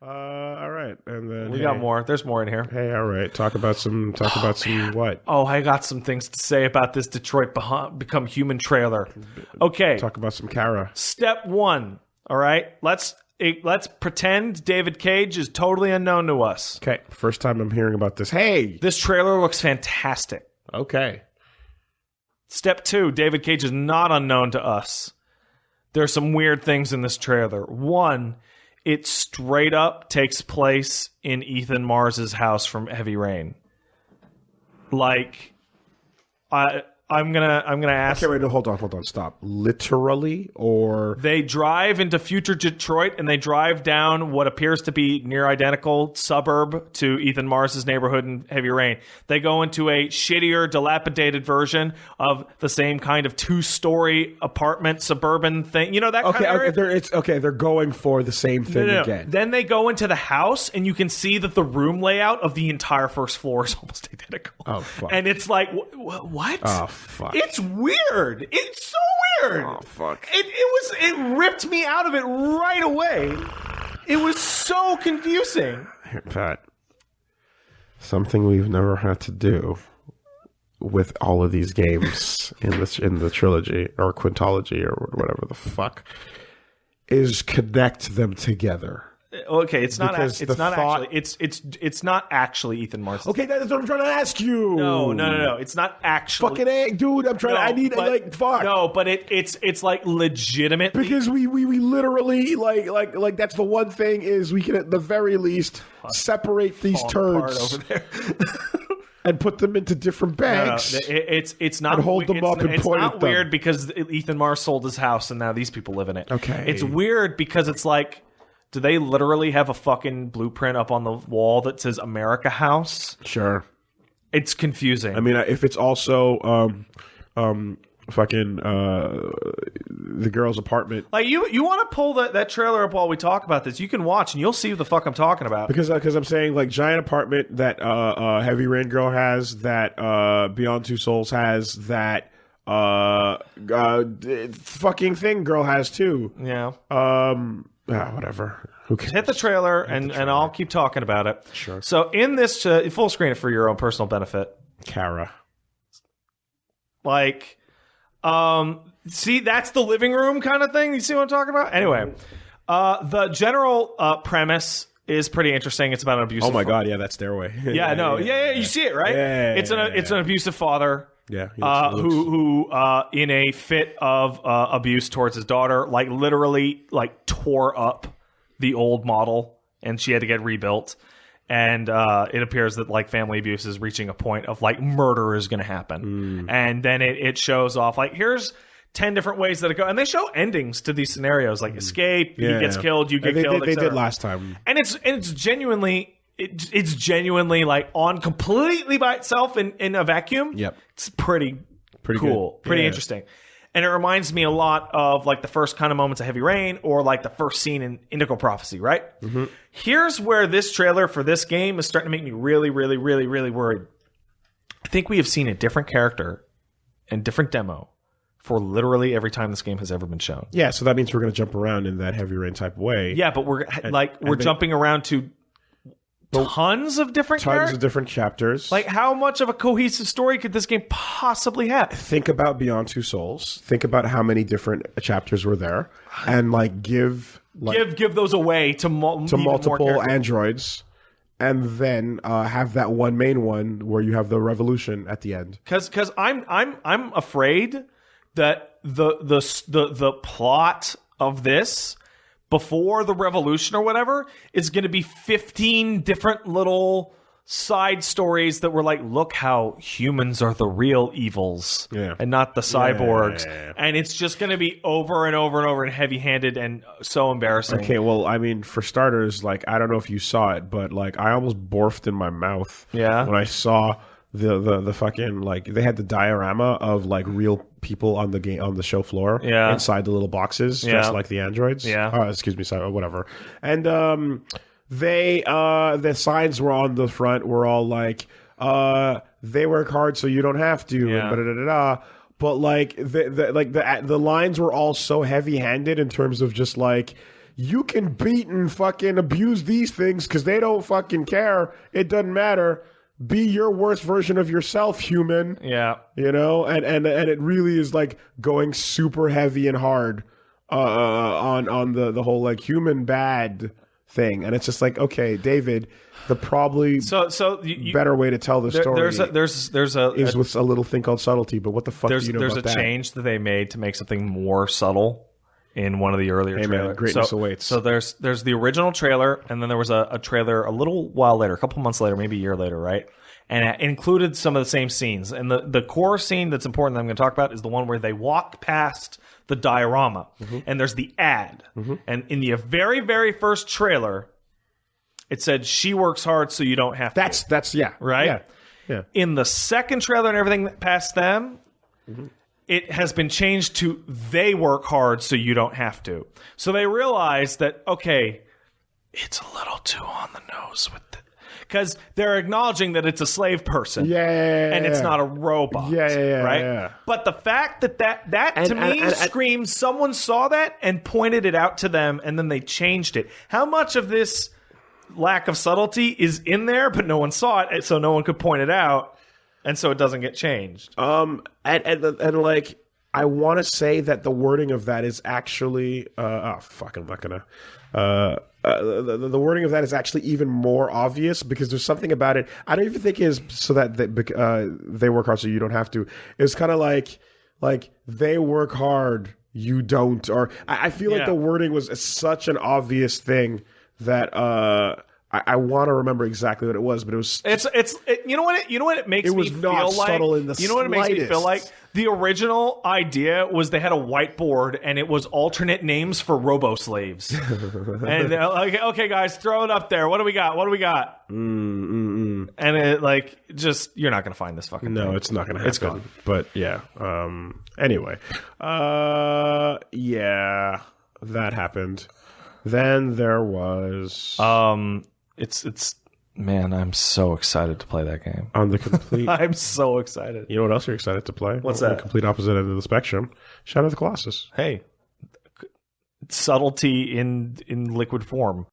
All right, and then we got more. There's more in here. Hey, all right. Talk about some what? Oh, I got some things to say about this Detroit Become Human trailer. Okay. Talk about some Kara. Step 1. All right. Let's pretend David Cage is totally unknown to us. Okay. First time I'm hearing about this. Hey, this trailer looks fantastic. Okay. Step 2. David Cage is not unknown to us. There's some weird things in this trailer. 1, it straight up takes place in Ethan Mars's house from Heavy Rain. Like, I'm gonna ask. Okay, wait, no, hold on, stop. Literally, or they drive into future Detroit and they drive down what appears to be near identical suburb to Ethan Mars's neighborhood in Heavy Rain. They go into a shittier, dilapidated version of the same kind of 2-story apartment suburban thing. You know that kind of area? They're going for the same thing again. Then they go into the house and you can see that the room layout of the entire first floor is almost identical. Oh fuck! And it's like, what? Oh fuck! It's weird. It's so weird. Oh fuck! It ripped me out of it right away. It was so confusing. Here, Pat, something we've never had to do with all of these games in the trilogy or quintology or whatever the fuck is connect them together. Okay, it's not actually Ethan Mars. Okay, that's what I'm trying to ask you. No. It's not actually. Fucking A, dude. I'm trying. I need fuck. No, but it's like legitimate because we literally like that's the one thing is we can at the very least separate these turds over there. And put them into different bags. No, it's not. And hold them up and point at them. It's not weird because Ethan Mars sold his house and now these people live in it. Okay. It's weird because it's like, do they literally have a fucking blueprint up on the wall that says America House? Sure. It's confusing. I mean, if it's also fucking the girl's apartment. Like you want to pull that trailer up while we talk about this. You can watch and you'll see what the fuck I'm talking about. Because I'm saying like giant apartment that Heavy Rain Girl has, that Beyond Two Souls has, that fucking Thing Girl has too. Yeah. Whatever. Who cares? Hit the trailer and I'll keep talking about it. Sure. So in this, full screen it for your own personal benefit. Kara. Like, see, that's the living room kind of thing. You see what I'm talking about? Anyway, the general premise is pretty interesting. It's about an abusive. Oh my god, yeah, that stairway. Yeah. You see it, right? It's an abusive father. Yeah. Who in a fit of abuse towards his daughter, like literally, like tore up the old model, and she had to get rebuilt. And it appears that like family abuse is reaching a point of like murder is going to happen. And then it shows off like, here's 10 different ways that it go. And they show endings to these scenarios, like escape, he gets killed, you get killed. They did last time. And it's genuinely like on completely by itself in a vacuum. Yep. It's pretty cool, good. pretty interesting. And it reminds me a lot of like the first kind of moments of Heavy Rain or like the first scene in Indigo Prophecy, right? Mm-hmm. Here's where this trailer for this game is starting to make me really, really, really, really worried. I think we have seen a different character and different demo for literally every time this game has ever been shown. Yeah, so that means we're going to jump around in that Heavy Rain type of way. Yeah, but we're jumping around to tons of different chapters. Like, how much of a cohesive story could this game possibly have? Think about Beyond Two Souls. Think about how many different chapters were there, and like give those away to multiple androids, and then have that one main one where you have the revolution at the end. Because I'm afraid that the plot of this, before the revolution or whatever, is going to be 15 different little side stories that were like, look how humans are the real evils and not the cyborgs. Yeah. And it's just going to be over and over and over and heavy-handed and so embarrassing. Okay, well, I mean, for starters, like, I don't know if you saw it, but like, I almost borfed in my mouth when I saw the fucking, like, they had the diorama of like real people on the show floor inside the little boxes just like the androids. Excuse me, sorry, whatever. And the signs were on the front were all like they work hard so you don't have to and but like the lines were all so heavy-handed in terms of just like you can beat and fucking abuse these things because they don't fucking care. It doesn't matter. Be your worst version of yourself, human. Yeah. You know, and it really is like going super heavy and hard on the whole like human bad thing. And it's just like, okay, David, the probably better way to tell the story is with a little thing called subtlety. But what the fuck do you know about that? There's a change that they made to make something more subtle in one of the earlier trailers. Man, greatness awaits. So there's the original trailer, and then there was a trailer a little while later, a couple months later, maybe a year later, right? And it included some of the same scenes. And the core scene that's important that I'm going to talk about is the one where they walk past the diorama, and there's the ad. And in the very, very first trailer, it said, "She works hard so you don't have to." That's yeah. Right? Yeah. In the second trailer and everything past them, it has been changed to "They work hard so you don't have to." So they realize that, okay, it's a little too on the nose with the... Because they're acknowledging that it's a slave person. And it's not a robot. Right? Yeah. But the fact that to me screams someone saw that and pointed it out to them and then they changed it. How much of this lack of subtlety is in there, but no one saw it, so no one could point it out, and so it doesn't get changed? And like, I want to say that the wording of that is actually I'm not gonna. The wording of that is actually even more obvious because there's something about it. I don't even think it is so that they work hard so you don't have to. It's kind of like they work hard, you don't. Or I feel like the wording was such an obvious thing that I want to remember exactly what it was, but it was. You know what it makes me feel like. It was not subtle in the slightest. You know what it makes me feel like? The original idea was they had a whiteboard and it was alternate names for robo-slaves. And they're like, okay, guys, throw it up there. What do we got? And it you're not going to find this fucking thing. No, it's not going to happen. It's gone. But yeah. Anyway. Yeah, that happened. Then there was... It's man, I'm so excited to play that game. On the complete... I'm so excited. You know what else you're excited to play? What's that? On the complete opposite end of the spectrum. Shadow of the Colossus. Hey. Subtlety in liquid form.